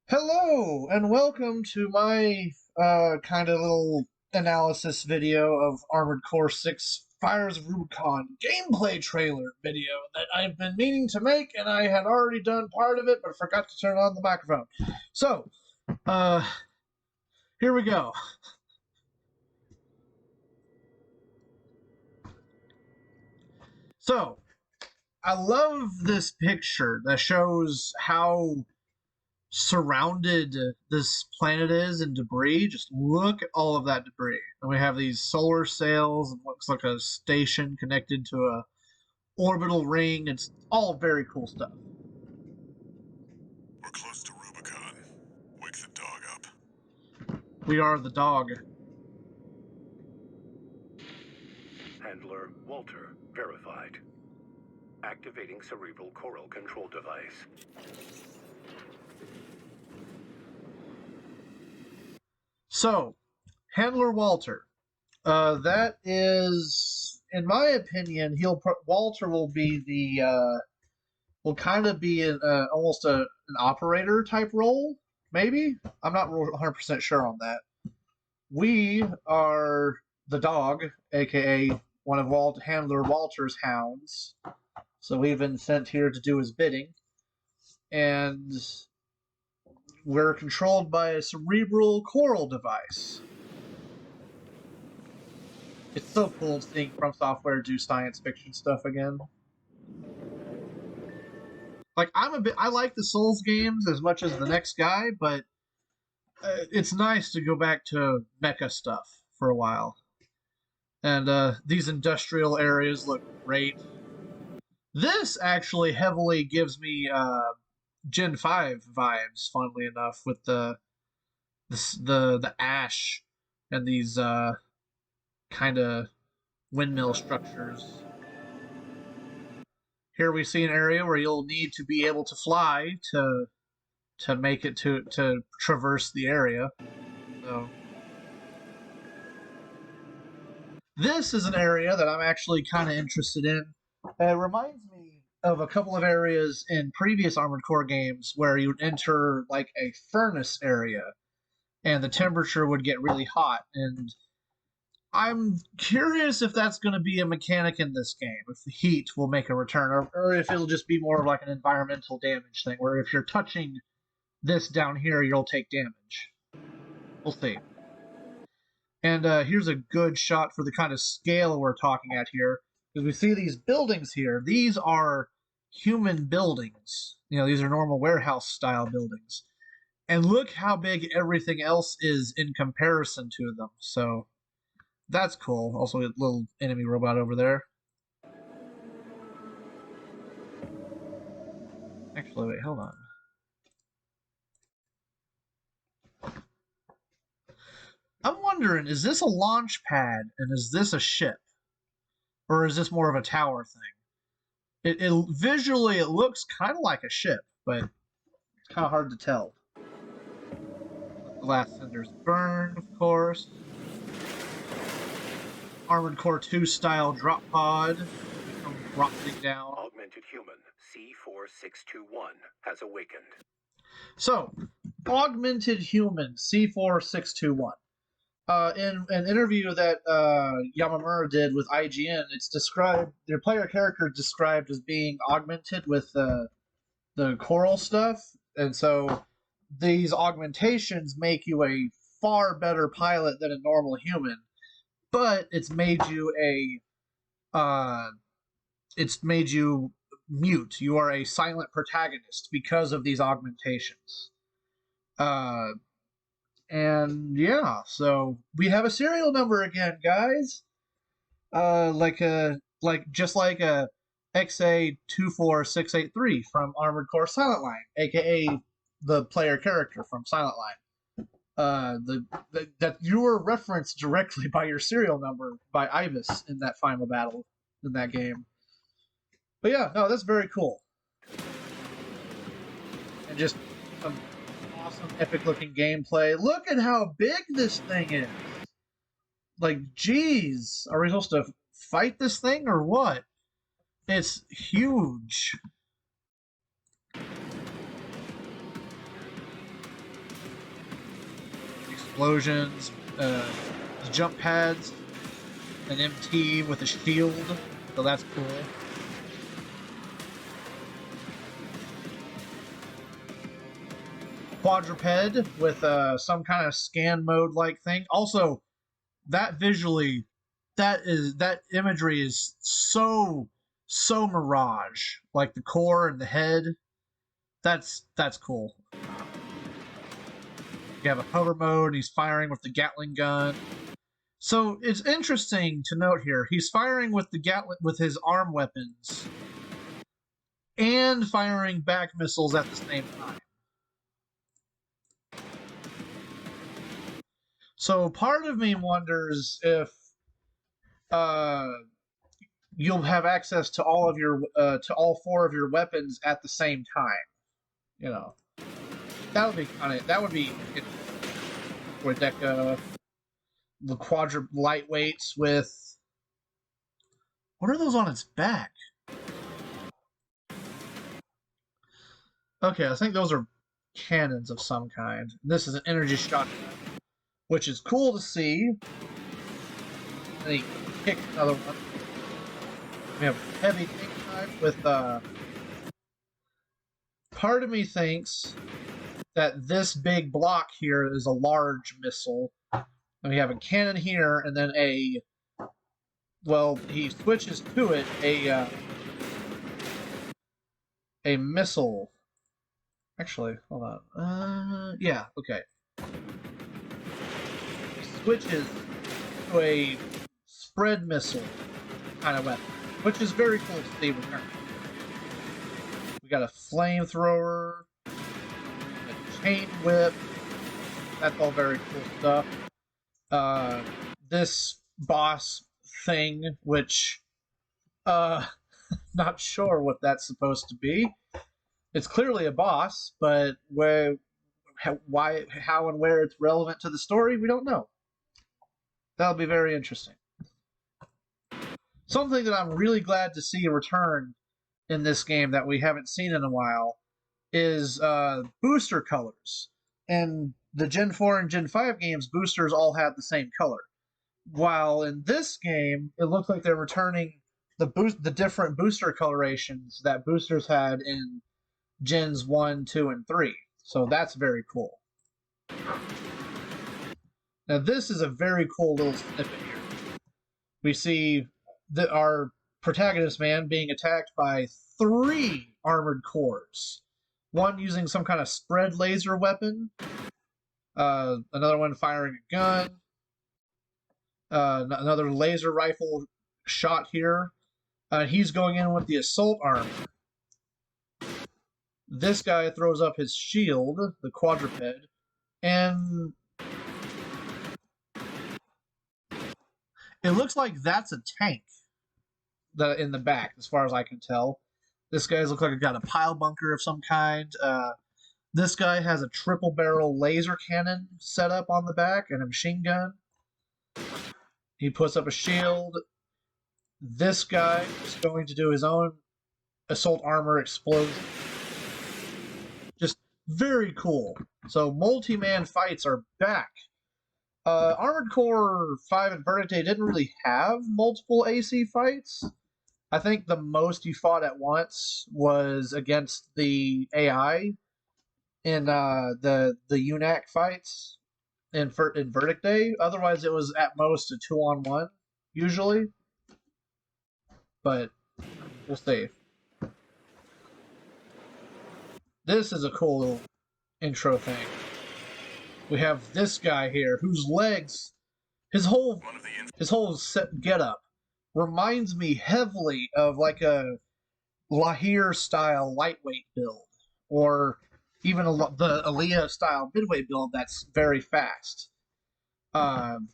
Hello, and welcome to my kind of little analysis video of Armored Core 6 Fires of Rubicon gameplay trailer video that I've been meaning to make, and I had already done part of it, but forgot to turn on the microphone. So, here we go. So, I love this picture that shows how surrounded this planet is in debris. Just look at all of that debris. And we have these solar sails and looks like a station connected to a orbital ring. It's all very cool stuff. We're close to Rubicon. Wake the dog up. We are the dog. Handler Walter verified. Activating cerebral coral control device. So, Handler Walter. That is, in my opinion, Walter will be the will kind of be almost an operator type role. Maybe I'm not 100% sure on that. We are the dog, aka one of Handler Walter's hounds. So we've been sent here to do his bidding, and we're controlled by a cerebral coral device. It's so cool seeing FromSoftware do science fiction stuff again. Like, I like the Souls games as much as the next guy, but it's nice to go back to mecha stuff for a while. And these industrial areas look great. This actually heavily gives me Gen 5 vibes, funnily enough, with the ash and these kind of windmill structures. Here we see an area where you'll need to be able to fly to make it to traverse the area. So this is an area that I'm actually kind of interested in. It reminds me of a couple of areas in previous Armored Core games where you would enter like a furnace area and the temperature would get really hot, and I'm curious if that's going to be a mechanic in this game, if the heat will make a return, or if it'll just be more of like an environmental damage thing, where if you're touching this down here, you'll take damage. We'll see. And here's a good shot for the kind of scale we're talking at here, because we see these buildings here. These are human buildings. You know, these are normal warehouse-style buildings. And look how big everything else is in comparison to them. So that's cool. Also, a little enemy robot over there. Actually, wait, hold on. I'm wondering, is this a launch pad and is this a ship? Or is this more of a tower thing? Visually, it looks kind of like a ship, but it's kind of hard to tell. The last cinders burn, of course. Armored Core 2 style drop pod dropping down. Augmented human C4621 has awakened. So, augmented human C4621. In an interview that Yamamura did with IGN, it's described, their player character described as being augmented with the coral stuff, and so these augmentations make you a far better pilot than a normal human, but it's made you mute. You are a silent protagonist because of these augmentations. And yeah, so we have a serial number again, guys. Just like a XA24683 from Armored Core Silent Line, aka the player character from Silent Line. That you were referenced directly by your serial number by Ibis in that final battle in that game. But yeah, no, that's very cool. And just some awesome, epic-looking gameplay. Look at how big this thing is. Like, geez, are we supposed to fight this thing or what? It's huge. explosions, jump pads, an MT with a shield, so that's cool. Quadruped with some kind of scan mode like thing. Also, that visually, that imagery is so Mirage, like the core and the head. That's cool. You have a hover mode. He's firing with the Gatling gun. So it's interesting to note here. He's firing with the Gatling with his arm weapons, and firing back missiles at the same time. So part of me wonders if you'll have access to all of your to all four of your weapons at the same time. You know, that would be with Deca, the quadruple lightweights with what are those on its back? Okay, I think those are cannons of some kind. This is an energy shotgun, which is cool to see. And he kicks another one. We have heavy tank type with part of me thinks that this big block here is a large missile. And we have a cannon here, and then he switches to it, a missile. Actually, hold on. Yeah, okay. He switches to a spread missile kind of weapon, which is very cool to see return. We got a flamethrower, a chain whip. That's all very cool stuff. This boss thing, which not sure what that's supposed to be. It's clearly a boss, but how and where it's relevant to the story, we don't know. That'll be very interesting. Something that I'm really glad to see return in this game that we haven't seen in a while is booster colors. In the Gen 4 and Gen 5 games, boosters all had the same color. While in this game, it looks like they're returning the different booster colorations that boosters had in Gens 1, 2, and 3. So that's very cool. Now this is a very cool little snippet here. We see our protagonist man being attacked by 3 armored cores. One using some kind of spread laser weapon. Another one firing a gun. Another laser rifle shot here. He's going in with the assault armor. This guy throws up his shield, the quadruped, and it looks like that's a tank in the back, as far as I can tell. This guy looks like he's got a pile bunker of some kind. This guy has a triple barrel laser cannon set up on the back and a machine gun. He puts up a shield. This guy is going to do his own assault armor explosion. Just very cool. So multi-man fights are back. Armored Core 5 and Verdict Day didn't really have multiple AC fights. I think the most you fought at once was against the AI in the UNAC fights in Verdict Day. Otherwise, it was at most a 2-on-1 usually. But we'll see. This is a cool little intro thing. We have this guy here whose legs, his whole set getup reminds me heavily of like a Lahir style lightweight build, or even the Aaliyah style midweight build that's very fast. And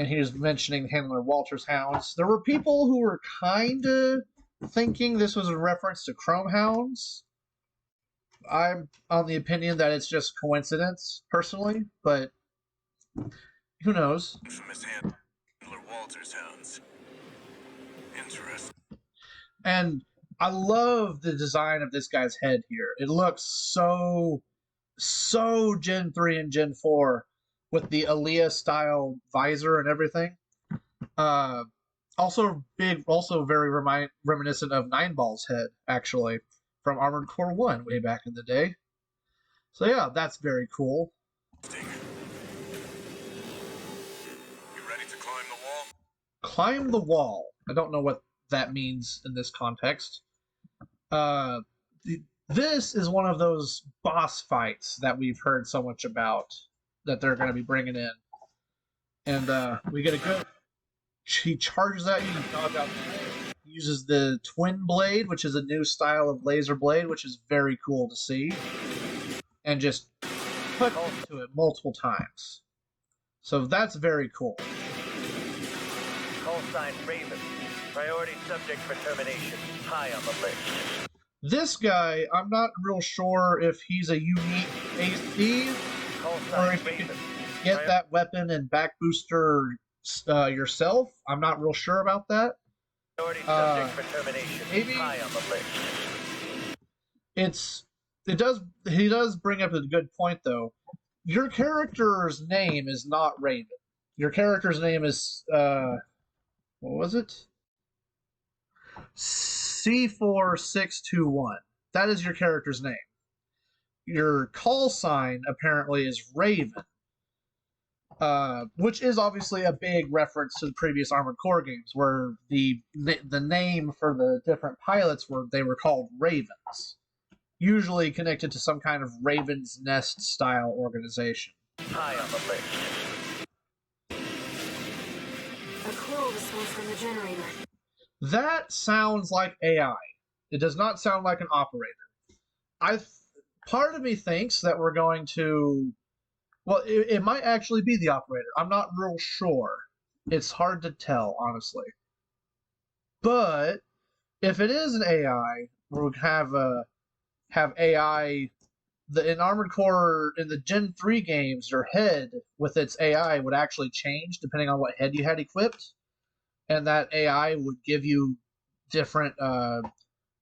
he was mentioning Handler Walter's hounds. There were people who were kind of thinking this was a reference to Chrome Hounds. I'm on the opinion that it's just coincidence, personally, but who knows? Infamous Handler Walter's hounds. Interesting. And I love the design of this guy's head here. It looks so Gen 3 and Gen 4. with the Aaliyah style visor and everything. Uh, also very reminiscent of Nine Ball's head, actually, from Armored Core 1 way back in the day. So yeah, that's very cool. You ready to climb the wall? Climb the wall. I don't know what that means in this context. This is one of those boss fights that we've heard so much about that they're going to be bringing in. And we get a good... He charges at you, you dodge out. He uses the twin blade, which is a new style of laser blade, which is very cool to see. And just put into it multiple times. So that's very cool. Call sign Raven. Priority subject for termination. High on the list. This guy, I'm not real sure if he's a unique AC or if you can get that weapon and back booster yourself. I'm not real sure about that. Priority subject for termination. Maybe high on the list. He does bring up a good point though. Your character's name is not Raven. Your character's name is what was it? C4621. That is your character's name. Your call sign apparently is Raven, which is obviously a big reference to the previous Armored Core games, where the name for the different pilots were called Ravens, usually connected to some kind of Raven's Nest style organization. High on the list. A call response from the generator. That sounds like AI. It does not sound like an operator. Part of me thinks that we're going to... Well, it might actually be the operator. I'm not real sure. It's hard to tell, honestly. But if it is an AI, we'll have AI... in Armored Core, in the Gen 3 games, your head with its AI would actually change depending on what head you had equipped. And that AI would give you different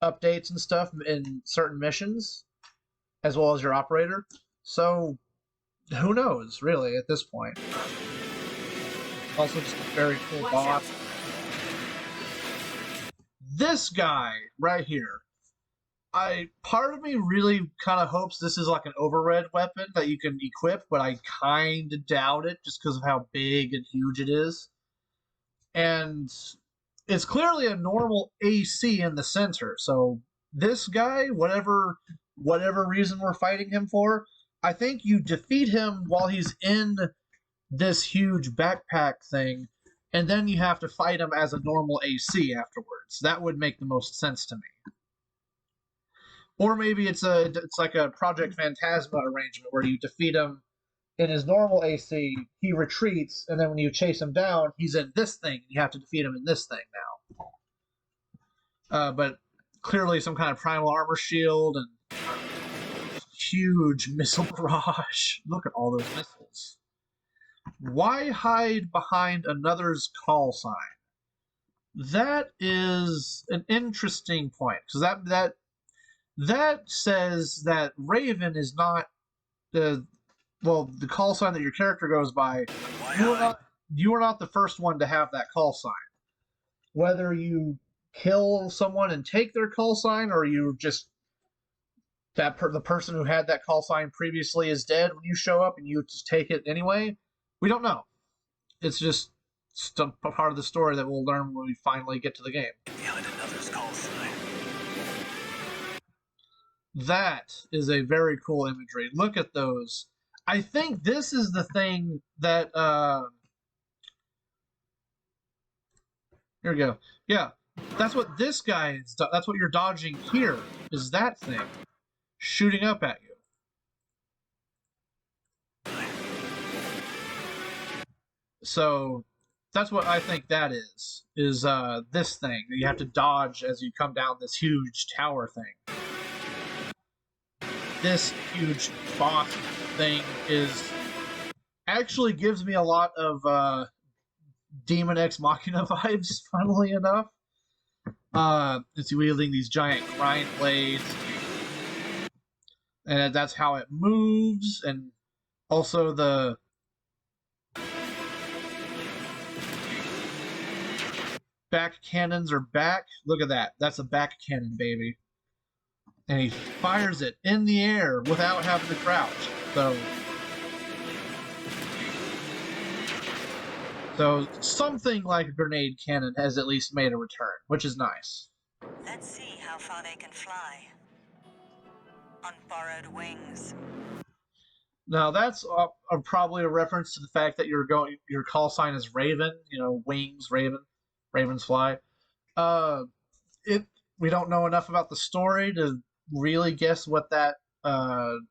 updates and stuff in certain missions, as well as your operator. So, who knows, really, at this point. Also, just a very cool boss. This guy right here. Part of me really kind of hopes this is like an overred weapon that you can equip, but I kind of doubt it just because of how big and huge it is. And it's clearly a normal AC in the center. So this guy, whatever reason we're fighting him for, I think you defeat him while he's in this huge backpack thing, and then you have to fight him as a normal AC afterwards. That would make the most sense to me. Or maybe it's like a Project Phantasma arrangement where you defeat him in his normal AC, he retreats, and then when you chase him down, he's in this thing, and you have to defeat him in this thing now. But clearly some kind of primal armor shield and huge missile barrage. Look at all those missiles. Why hide behind another's call sign? That is an interesting point, because that says that Raven is not the call sign that your character goes by. You are not the first one to have that call sign. Whether you kill someone and take their call sign, or you just the person who had that call sign previously is dead when you show up and you just take it anyway, we don't know. It's just a part of the story that we'll learn when we finally get to the game. Behind another's call sign. That is a very cool imagery. Look at those. I think this is the thing that here we go. Yeah, that's what this guy is. That's what you're dodging here, is that thing shooting up at you. So that's what I think that is this thing that you have to dodge as you come down this huge tower thing. This huge boss thing actually gives me a lot of Demon X Machina vibes, funnily enough. It's wielding these giant grind blades, and that's how it moves, and also the back cannons are back. Look at that. That's a back cannon, baby. And he fires it in the air without having to crouch. So something like a grenade cannon has at least made a return, which is nice. Let's see how far they can fly. On borrowed wings. Now that's probably a reference to the fact that your call sign is Raven. You know, wings, Raven, ravens fly. We don't know enough about the story to really guess what that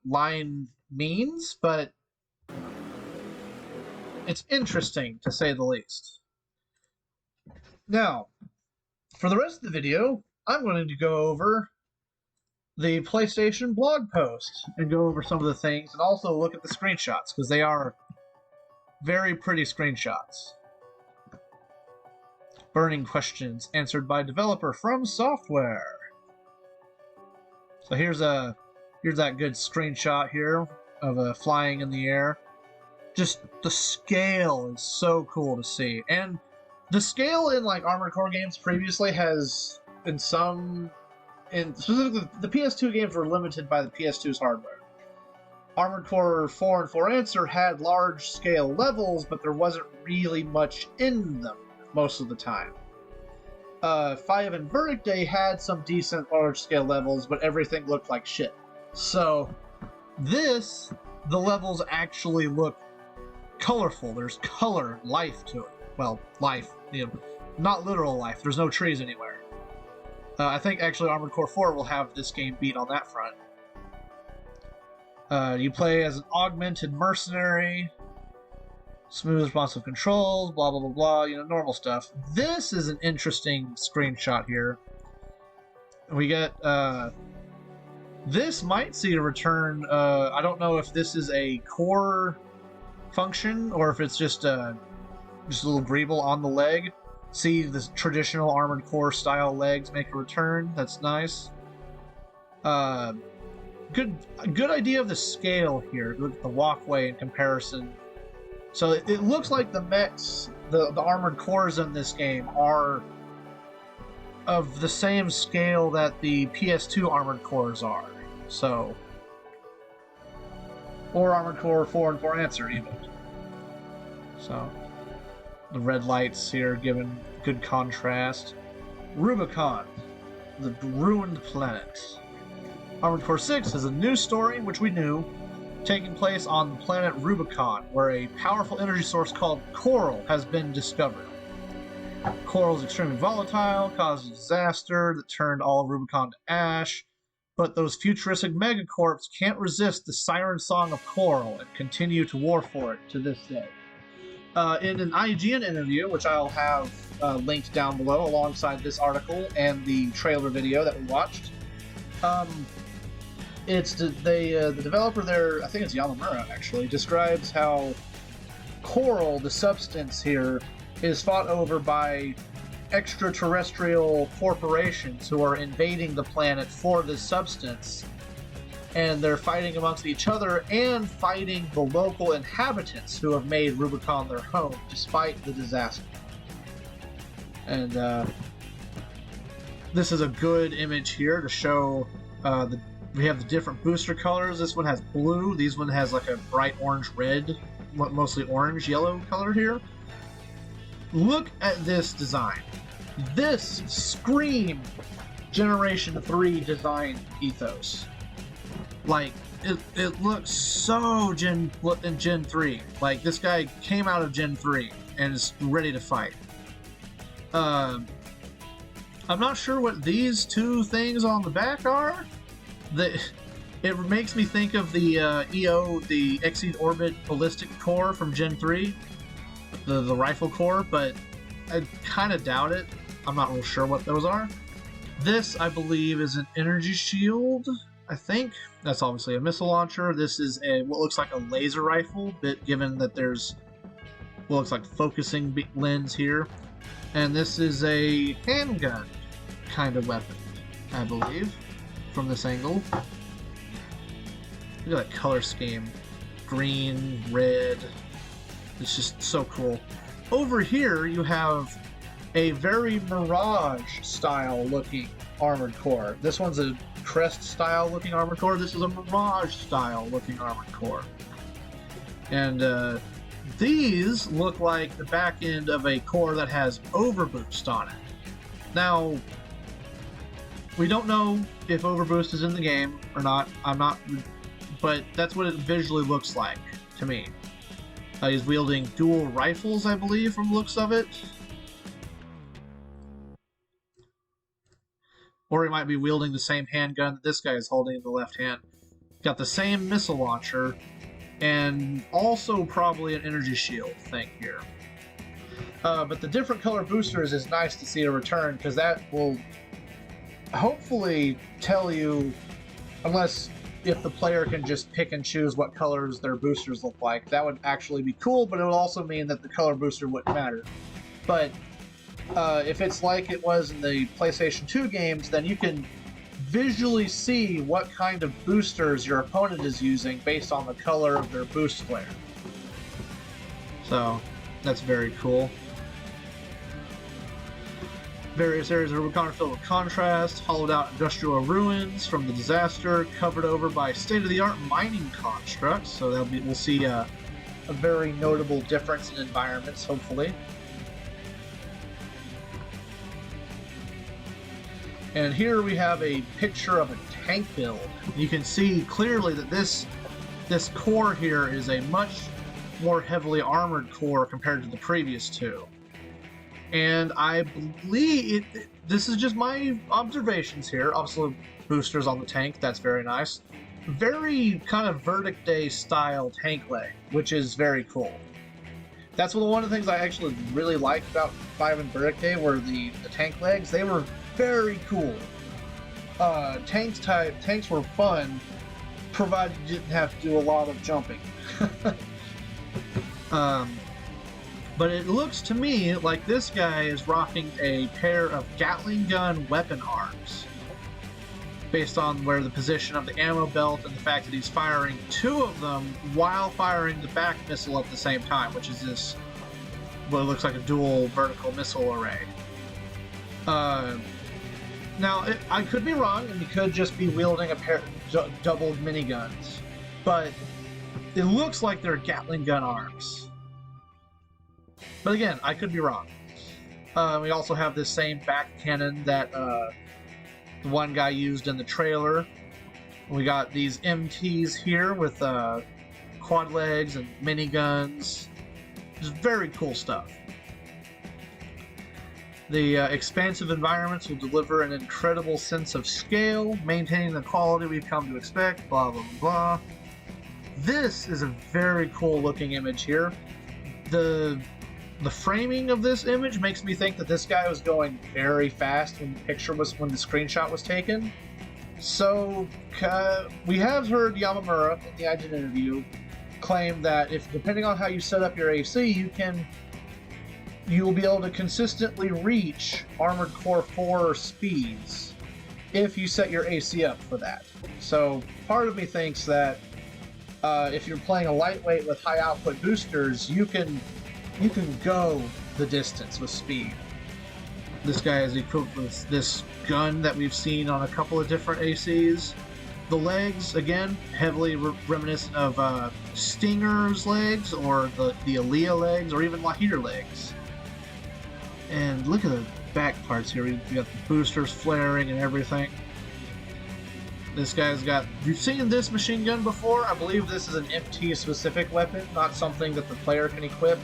line means, but it's interesting to say the least. Now, for the rest of the video, I'm going to go over the PlayStation blog post and go over some of the things and also look at the screenshots because they are very pretty screenshots. Burning questions answered by developer FromSoftware. So here's that good screenshot here of flying in the air. Just the scale is so cool to see, and the scale in like Armored Core games previously has specifically the PS2 games were limited by the PS2's hardware. Armored Core 4 and 4 Answer had large scale levels, but there wasn't really much in them most of the time. 5 and Verdict Day had some decent large scale levels, but everything looked like shit. So the levels actually look colorful. There's color, life to it. Well, life, not literal life. There's no trees anywhere. I think actually Armored Core 4 will have this game beat on that front. You play as an augmented mercenary, smooth responsive controls, blah blah blah blah, normal stuff. This is an interesting screenshot here. We get this might see a return. I don't know if this is a core function or if it's just a little greeble on the leg. See the traditional Armored Core style legs make a return. That's nice. Good idea of the scale here. Look at the walkway in comparison. So it looks like the mechs, the armored cores in this game are of the same scale that the PS2 armored cores are. So, or Armored Core 4 and 4 Answer even. So, the red lights here giving good contrast. Rubicon, the ruined planet. Armored Core 6 is a new story, which we knew, taking place on the planet Rubicon, where a powerful energy source called coral has been discovered. Coral is extremely volatile, caused a disaster that turned all of Rubicon to ash, but those futuristic megacorps can't resist the siren song of coral and continue to war for it to this day. In an IGN interview, which I'll have linked down below alongside this article and the trailer video that we watched, the developer there, I think it's Yasunori actually, describes how coral, the substance here, is fought over by extraterrestrial corporations who are invading the planet for this substance, and they're fighting amongst each other and fighting the local inhabitants who have made Rubicon their home despite the disaster. And this is a good image here to show we have the different booster colors. This one has blue, these one has like a bright orange red, mostly orange yellow color here. Look at this design. This screams Generation 3 design ethos. Like, it looks so Gen 3. Like, this guy came out of Gen 3 and is ready to fight. I'm not sure what these two things on the back are. It makes me think of the EO, the Exceed Orbit Ballistic Core from Gen 3. The rifle core, but I kind of doubt it. I'm not real sure what those are. This, I believe, is an energy shield, I think. That's obviously a missile launcher. This is what looks like a laser rifle, but given that there's what looks like focusing lens here. And this is a handgun kind of weapon, I believe, from this angle. Look at that color scheme. Green, red. It's just so cool. Over here, you have a very Mirage style looking Armored Core. This one's a Crest style looking Armored Core. This is a Mirage style looking Armored Core. And these look like the back end of a core that has overboost on it. Now, we don't know if overboost is in the game or not. But that's what it visually looks like to me. He's wielding dual rifles, I believe, from the looks of it. Or he might be wielding the same handgun that this guy is holding in the left hand. Got the same missile launcher, and also probably an energy shield thing here. But the different color boosters is nice to see a return, because that will hopefully tell you, unless if the player can just pick and choose what colors their boosters look like, that would actually be cool, but it would also mean that the color booster wouldn't matter. But if it's like it was in the PlayStation 2 games, then you can visually see what kind of boosters your opponent is using based on the color of their boost flare. So, that's very cool. Various areas of Rubicon are filled with contrast, hollowed out industrial ruins from the disaster, covered over by state-of-the-art mining constructs. So we'll see a very notable difference in environments, hopefully. And here we have a picture of a tank build. You can see clearly that this core here is a much more heavily armored core compared to the previous two. And I believe this is just my observations here. Obviously, boosters on the tank, that's very nice. Very kind of Verdict Day style tank leg, which is very cool. That's one of the things I actually really liked about 5 and Verdict Day were the tank legs. They were very cool. Tanks were fun, provided you didn't have to do a lot of jumping. But it looks to me like this guy is rocking a pair of Gatling gun weapon arms, based on where the position of the ammo belt and the fact that he's firing 2 of them while firing the back missile at the same time, which is this, what looks like a dual vertical missile array. Now, I could be wrong, and he could just be wielding a pair of doubled miniguns, but it looks like they're Gatling gun arms. But again, I could be wrong. We also have this same back cannon that the one guy used in the trailer. We got these MTs here with quad legs and miniguns. Just very cool stuff. The expansive environments will deliver an incredible sense of scale, maintaining the quality we've come to expect, blah, blah, blah. This is a very cool looking image here. The framing of this image makes me think that this guy was going very fast when the screenshot was taken. So we have heard Yamamura in the IGN interview claim that depending on how you set up your AC, you'll be able to consistently reach Armored Core 4 speeds if you set your AC up for that. So part of me thinks that if you're playing a lightweight with high output boosters, you can go the distance with speed. This guy is equipped with this gun that we've seen on a couple of different ACs. The legs, again, heavily reminiscent of Stinger's legs, or the Aaliyah legs, or even Lahir legs. And look at the back parts here. We got the boosters flaring and everything. This guy's you've seen this machine gun before. I believe this is an MT specific weapon, not something that the player can equip.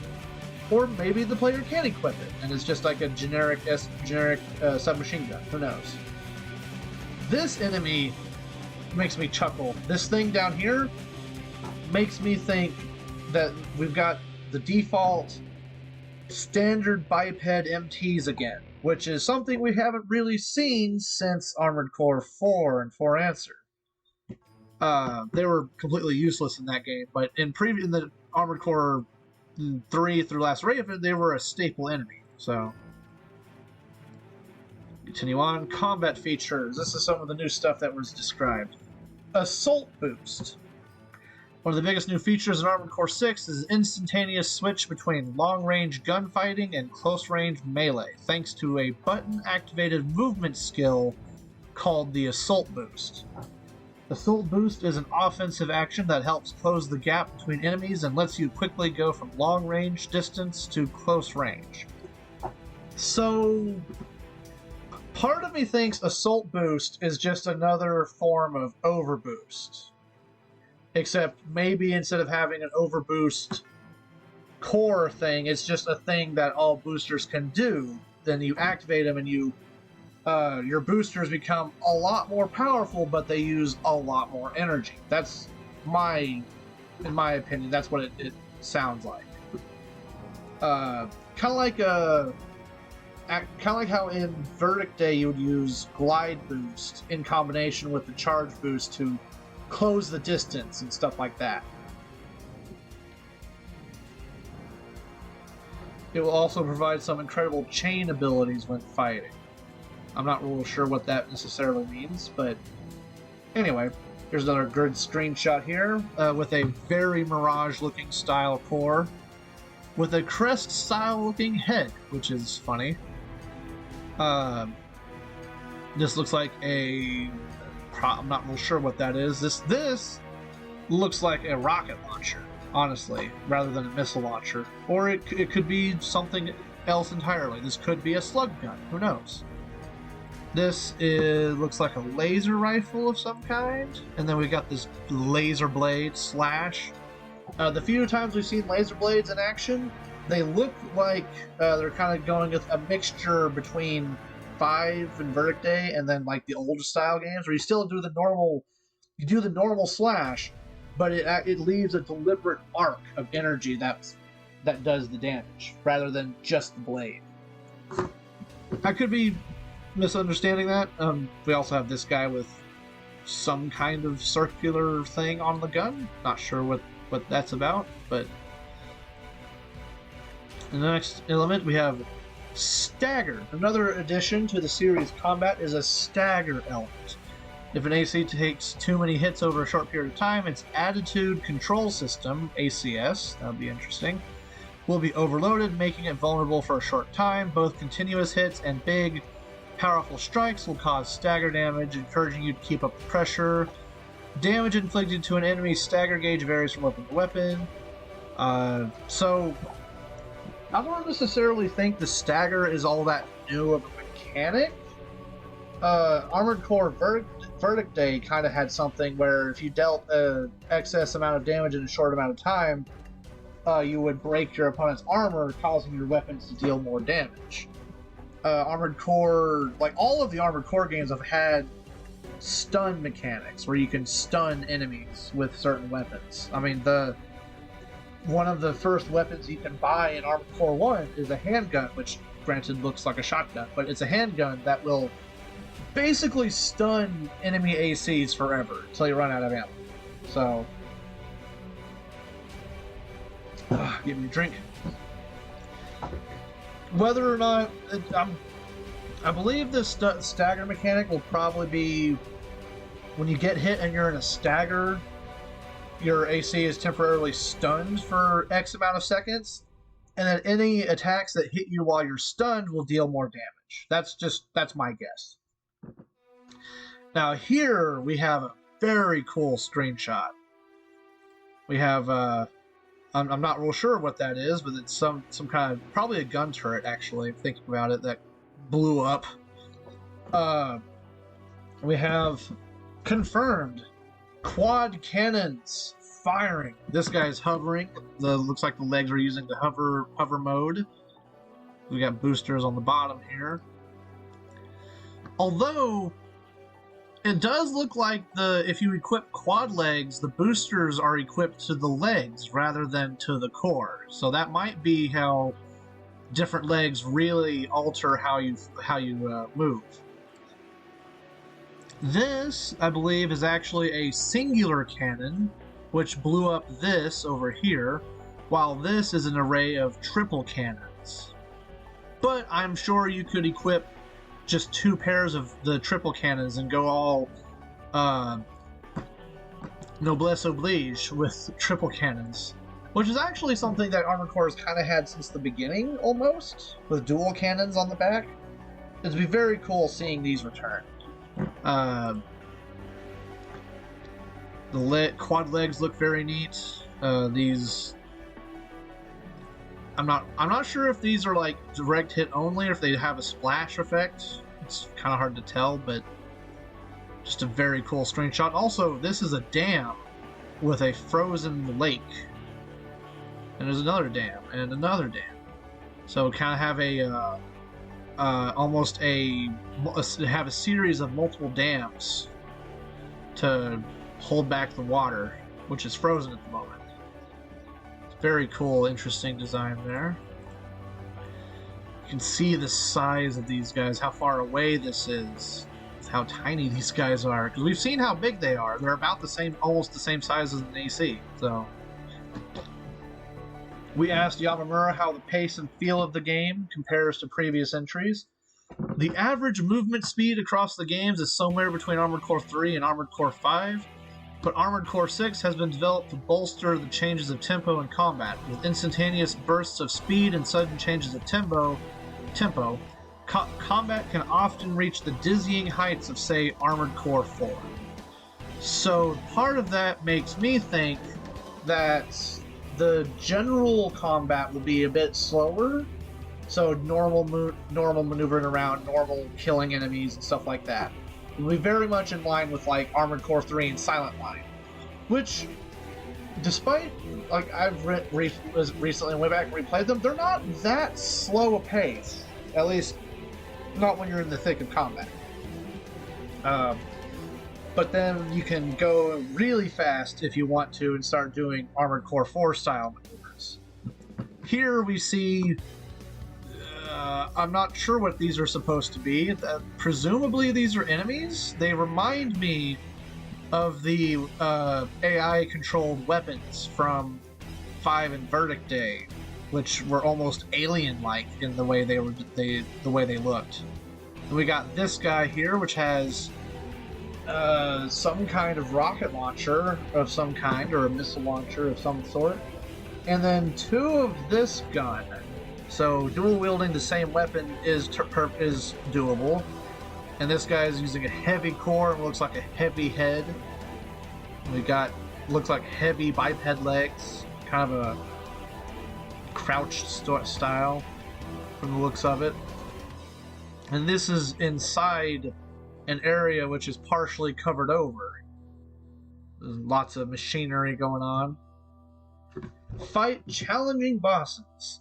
Or maybe the player can equip it, and it's just like a generic submachine gun. Who knows? This enemy makes me chuckle. This thing down here makes me think that we've got the default standard biped MTs again, which is something we haven't really seen since Armored Core 4 and 4 Answer. They were completely useless in that game, but in the Armored Core 3 through Last Raven, they were a staple enemy. So, continue on. Combat features. This is some of the new stuff that was described. Assault boost. One of the biggest new features in Armored Core 6 is an instantaneous switch between long-range gunfighting and close-range melee, thanks to a button-activated movement skill called the Assault Boost. Assault Boost is an offensive action that helps close the gap between enemies and lets you quickly go from long-range distance to close range. So, part of me thinks Assault Boost is just another form of Overboost. Except maybe instead of having an Overboost core thing, it's just a thing that all boosters can do. Then you activate them and your boosters become a lot more powerful, but they use a lot more energy. That's in my opinion, that's what it sounds like. Kind of like how in Verdict Day you would use Glide Boost in combination with the Charge Boost to close the distance and stuff like that. It will also provide some incredible chain abilities when fighting. I'm not real sure what that necessarily means, but anyway, here's another good screenshot here with a very Mirage-looking style core with a crest-style looking head, which is funny. This looks like I'm not real sure what that is. This looks like a rocket launcher, honestly, rather than a missile launcher. Or it could be something else entirely. This could be a slug gun. Who knows? This looks like a laser rifle of some kind. And then we got this laser blade slash. The few times we've seen laser blades in action, they look like they're kind of going with a mixture between 5 and Verdict Day and then like the older style games where you still do the normal slash, but it leaves a deliberate arc of energy that does the damage rather than just the blade. I could be misunderstanding that. We also have this guy with some kind of circular thing on the gun. Not sure what that's about, but in the next element we have Stagger. Another addition to the series combat is a stagger element. If an AC takes too many hits over a short period of time, its Attitude Control System, ACS, that would be interesting, will be overloaded, making it vulnerable for a short time. Both continuous hits and big, powerful strikes will cause stagger damage, encouraging you to keep up the pressure. Damage inflicted to an enemy's stagger gauge varies from weapon to weapon. So I don't necessarily think the stagger is all that new of a mechanic. Armored Core Verdict Day kind of had something where if you dealt an excess amount of damage in a short amount of time, you would break your opponent's armor, causing your weapons to deal more damage. Armored Core, like all of the Armored Core games, have had stun mechanics where you can stun enemies with certain weapons. I mean, one of the first weapons you can buy in Armored Core 1 is a handgun, which granted looks like a shotgun, but it's a handgun that will basically stun enemy ACs forever until you run out of ammo. So, give me a drink. Whether or not, I believe this stagger mechanic will probably be when you get hit and you're in a stagger, your AC is temporarily stunned for X amount of seconds, and then any attacks that hit you while you're stunned will deal more damage. That's my guess. Now here we have a very cool screenshot. We have I'm not real sure what that is, but it's some kind of, probably a gun turret actually, thinking about it, that blew up. We have confirmed quad cannons firing. This guy's hovering. Looks like the legs are using the hover mode. We got boosters on the bottom here. Although it does look like if you equip quad legs, the boosters are equipped to the legs rather than to the core. So that might be how different legs really alter how you move. This, I believe, is actually a singular cannon, which blew up this over here, while this is an array of triple cannons. But I'm sure you could equip just 2 pairs of the triple cannons and go all noblesse oblige with triple cannons, which is actually something that Armored Core has kind of had since the beginning, almost, with dual cannons on the back. It'd be very cool seeing these return. The quad legs look very neat. These, I'm not sure if these are like direct hit only, or if they have a splash effect. It's kind of hard to tell, but just a very cool screenshot. Also, this is a dam with a frozen lake, and there's another dam and another dam. So kind of have a have a series of multiple dams to hold back the water, which is frozen at the moment. It's very cool, interesting design there. You can see the size of these guys, how far away this is, how tiny these guys are. Because we've seen how big they are. They're about the same, almost the same size as an AC. So we asked Yamamura how the pace and feel of the game compares to previous entries. The average movement speed across the games is somewhere between Armored Core 3 and Armored Core 5, but Armored Core 6 has been developed to bolster the changes of tempo in combat. With instantaneous bursts of speed and sudden changes of tempo, combat can often reach the dizzying heights of, say, Armored Core 4. So part of that makes me think that the general combat will be a bit slower. So normal maneuvering around, normal killing enemies and stuff like that. It will be very much in line with like Armored Core 3 and Silent Line, which, despite like I've recently went back and replayed them, they're not that slow a pace. At least not when you're in the thick of combat. But then you can go really fast if you want to and start doing Armored Core 4 style maneuvers. Here we see, I'm not sure what these are supposed to be. Presumably these are enemies. They remind me of the AI-controlled weapons from 5 and Verdict Day, which were almost alien-like in the way they looked. And we got this guy here, which has some kind of rocket launcher of some kind, or a missile launcher of some sort, and then 2 of this gun. So dual wielding the same weapon is doable. And this guy is using a heavy core and looks like a heavy head. We got looks like heavy biped legs, kind of a crouched style from the looks of it. And this is inside an area which is partially covered over. There's lots of machinery going on. Fight challenging bosses.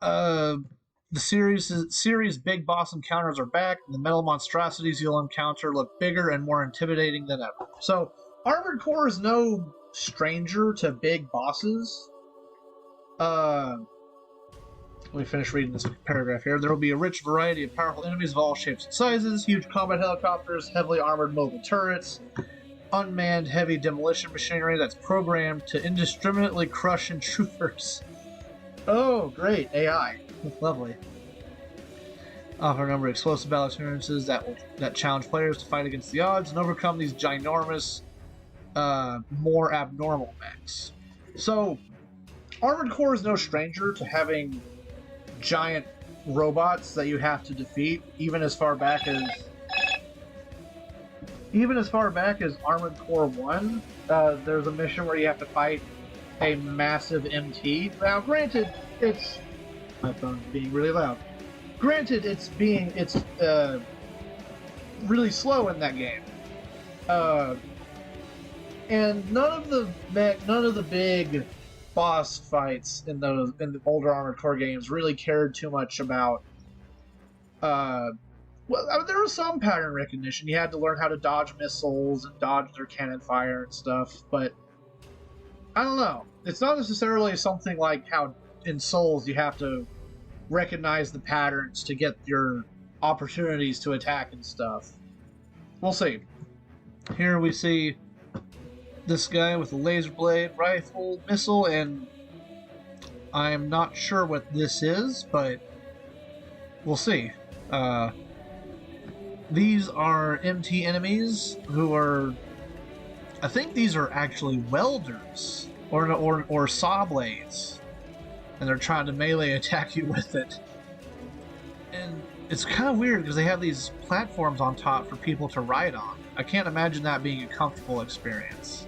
The series big boss encounters are back, and the metal monstrosities you'll encounter look bigger and more intimidating than ever. So, Armored Core is no stranger to big bosses. Let me finish reading this paragraph here. There will be a rich variety of powerful enemies of all shapes and sizes, huge combat helicopters, heavily armored mobile turrets, unmanned heavy demolition machinery that's programmed to indiscriminately crush intruders. Oh, great, AI. Lovely. Offer a number of explosive battle experiences that challenge players to fight against the odds and overcome these ginormous, more abnormal mechs. So, Armored Core is no stranger to having giant robots that you have to defeat, even as far back as Armored Core 1. There's a mission where you have to fight a massive MT. Now, granted, my phone's being really loud. Granted, it's really slow in that game. And none of the big boss fights in the older Armored Core games really cared too much about. Well, I mean, there was some pattern recognition. You had to learn how to dodge missiles and dodge their cannon fire and stuff, but I don't know. It's not necessarily something like how in Souls you have to recognize the patterns to get your opportunities to attack and stuff. We'll see. Here we see this guy with a laser blade rifle missile, and I'm not sure what this is, but we'll see. These are MT enemies who are I think these are actually welders or saw blades, and they're trying to melee attack you with it. And it's kind of weird because they have these platforms on top for people to ride on. I can't imagine that being a comfortable experience.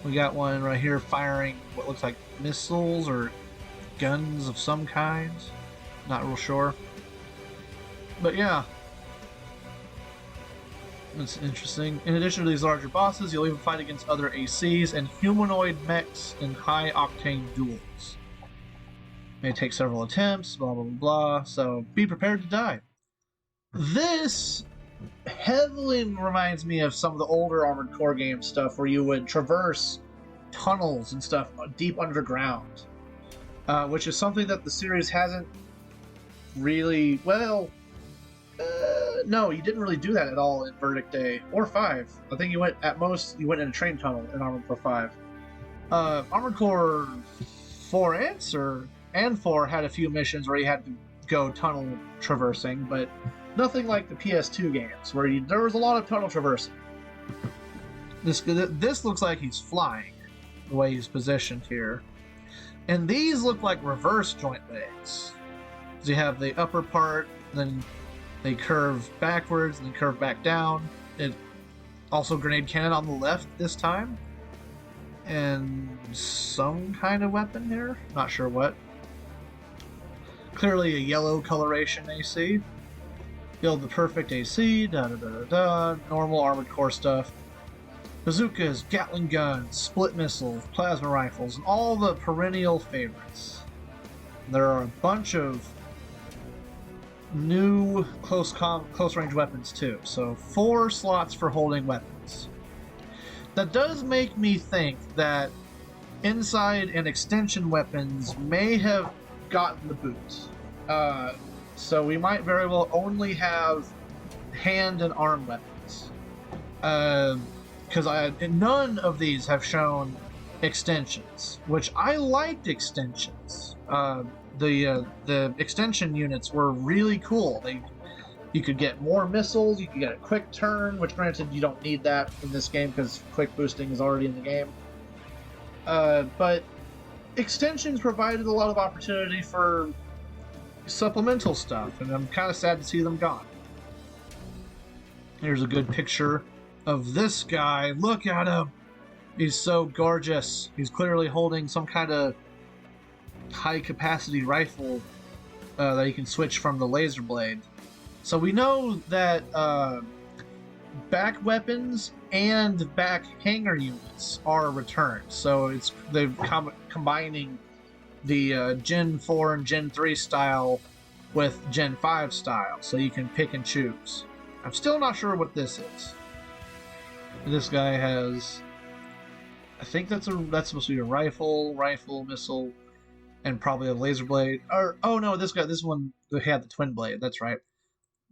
We got one right here firing what looks like missiles or guns of some kind. Not real sure. But yeah, it's interesting. In addition to these larger bosses, you'll even fight against other ACs and humanoid mechs in high-octane duels. May take several attempts, blah blah blah, so be prepared to die. This heavily reminds me of some of the older Armored Core game stuff where you would traverse tunnels and stuff deep underground, which is something that the series hasn't really, well, no, you didn't really do that at all in Verdict Day or 5. I think you went, at most, you went in a train tunnel in Armored Core 5. Armored Core 4 and 4 had a few missions where you had to go tunnel traversing, but nothing like the PS2 games where there was a lot of tunnel traversing. This looks like he's flying, the way he's positioned here. And these look like reverse joint legs. So you have the upper part, then they curve backwards, and then curve back down. It also grenade cannon on the left this time. And some kind of weapon here. Not sure what. Clearly a yellow coloration AC. Build the perfect AC, normal Armored Core stuff. Bazookas, Gatling guns, split missiles, plasma rifles, and all the perennial favorites. There are a bunch of new close range weapons too, so 4 slots for holding weapons. That does make me think that inside and extension weapons may have gotten the boot. So we might very well only have hand and arm weapons. Because none of these have shown extensions, which I liked extensions. The extension units were really cool. You could get more missiles, you could get a quick turn, which granted you don't need that in this game because quick boosting is already in the game. But extensions provided a lot of opportunity for supplemental stuff, and I'm kind of sad to see them gone. Here's a good picture of this guy. Look at him! He's so gorgeous. He's clearly holding some kind of high-capacity rifle that he can switch from the laser blade. So we know that back weapons and back hanger units are returned. So they're combining the Gen 4 and Gen 3 style with Gen 5 style, so you can pick and choose. I'm still not sure what this is. This guy has, I think that's supposed to be a rifle, missile, and probably a laser blade. Or oh no, this one had the twin blade. That's right.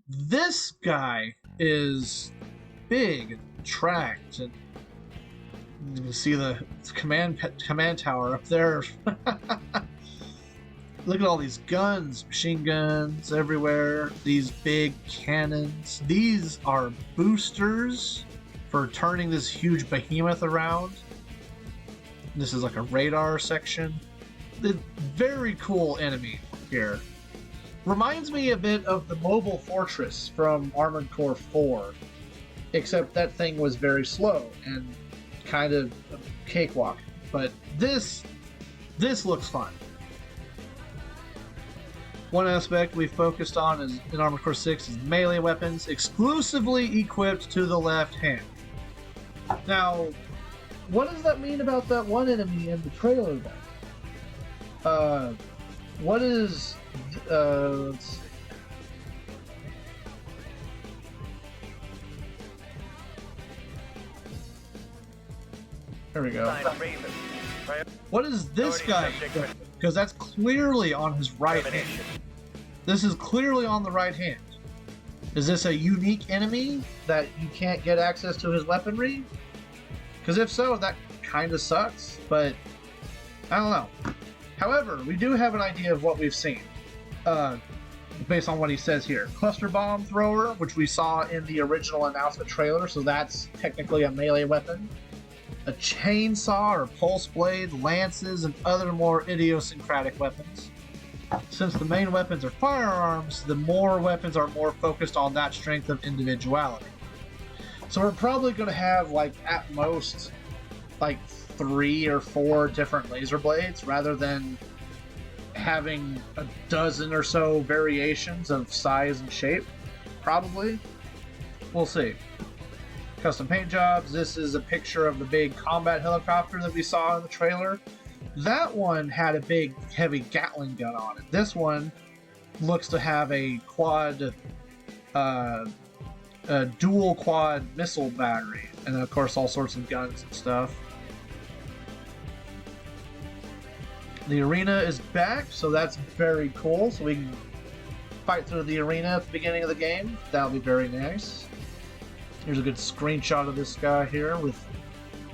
This guy is big and tracked, and you can see the command tower up there. Look at all these guns, machine guns everywhere. These big cannons. These are boosters for turning this huge behemoth around. This is like a radar section. The very cool enemy here. Reminds me a bit of the Mobile Fortress from Armored Core 4, except that thing was very slow and kind of a cakewalk. But this looks fun. One aspect we focused on in Armored Core 6 is melee weapons, exclusively equipped to the left hand. Now, what does that mean about that one enemy in the trailer then? What is... let's see. There we go. What is this guy? Because that's clearly on his right hand. This is clearly on the right hand. Is this a unique enemy that you can't get access to his weaponry? Because if so, that kind of sucks, but I don't know. However, we do have an idea of what we've seen. based on what he says here. Cluster bomb thrower, which we saw in the original announcement trailer, so that's technically a melee weapon. A chainsaw or pulse blade, lances, and other more idiosyncratic weapons. Since the main weapons are firearms, the more weapons are more focused on that strength of individuality. So we're probably going to have, like, at most, like 3 or 4 different laser blades rather than having a dozen or so variations of size and shape. Probably. We'll see. Custom paint jobs. This is a picture of the big combat helicopter that we saw in the trailer. That one had a big, heavy Gatling gun on it. This one looks to have a quad, a dual quad missile battery, and then of course all sorts of guns and stuff. The arena is back, so that's very cool. So we can fight through the arena at the beginning of the game. That'll be very nice. Here's a good screenshot of this guy here.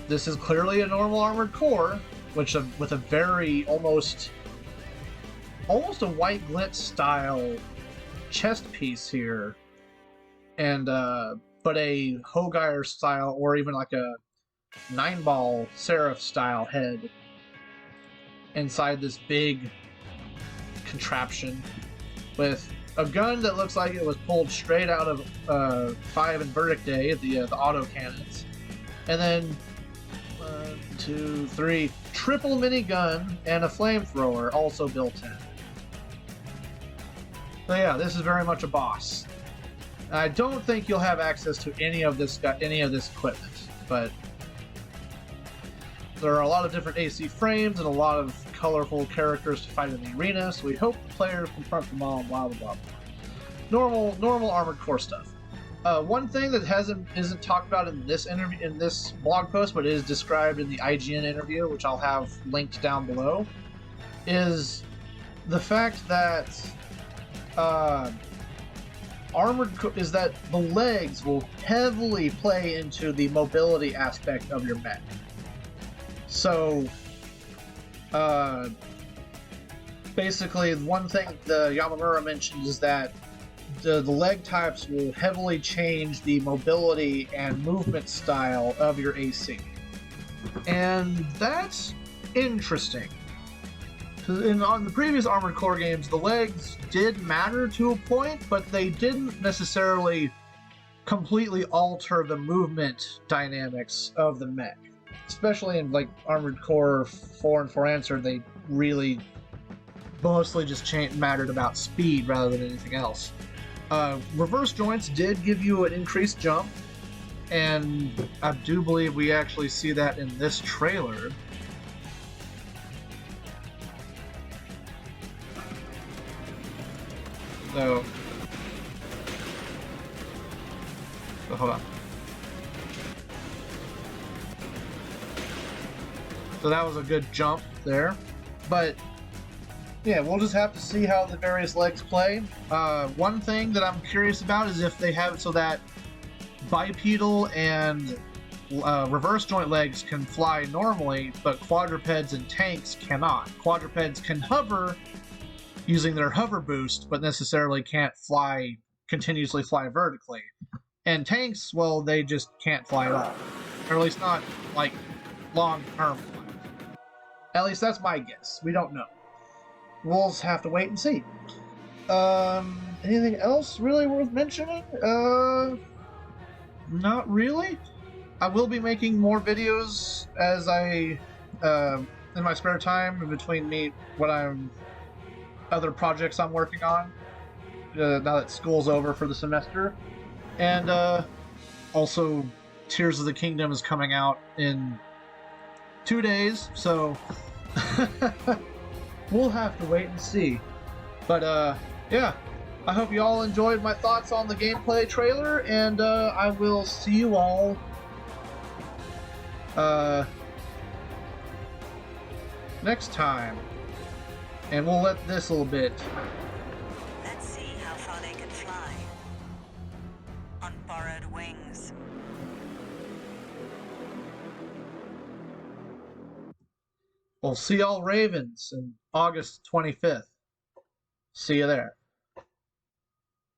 This is clearly a normal armored core, which with a very almost a white glitz style chest piece here, and but a Hogire style or even like a 9-ball Seraph style head inside this big contraption with a gun that looks like it was pulled straight out of 5 and Verdict Day, the auto cannons, and then 1, 2, 3 triple minigun and a flamethrower also built in. So yeah, this is very much a boss. I don't think you'll have access to any of this equipment, but there are a lot of different AC frames and a lot of colorful characters to fight in the arena, so we hope the players confront them all, blah blah blah. Normal armored core stuff. One thing that isn't talked about in this blog post, but is described in the IGN interview, which I'll have linked down below, is the fact that that the legs will heavily play into the mobility aspect of your mech. So, basically, one thing the Yamamura mentioned is that the leg types will heavily change the mobility and movement style of your AC. And that's interesting. On the previous Armored Core games, the legs did matter to a point, but they didn't necessarily completely alter the movement dynamics of the mech. Especially in like Armored Core 4 and 4 Answered, they really mostly just mattered about speed rather than anything else. Reverse joints did give you an increased jump, and I do believe we actually see that in this trailer. So hold on. So that was a good jump there, but yeah, we'll just have to see how the various legs play. One thing that I'm curious about is if they have it so that bipedal and reverse joint legs can fly normally, but quadrupeds and tanks cannot. Quadrupeds can hover using their hover boost, but necessarily can't continuously fly vertically. And tanks, well, they just can't fly at all. Or at least not, like, long-term flight. At least that's my guess. We don't know. We'll just have to wait and see. Anything else really worth mentioning? Not really. I will be making more videos as in my spare time, in between other projects I'm working on, now that school's over for the semester. And also, Tears of the Kingdom is coming out in 2 days, so we'll have to wait and see. But yeah, I hope you all enjoyed my thoughts on the gameplay trailer, and I will see you all next time. And we'll let this a little bit. Let's see how far they can fly. On borrowed wings. We'll see y'all Ravens on August 25th. See you there.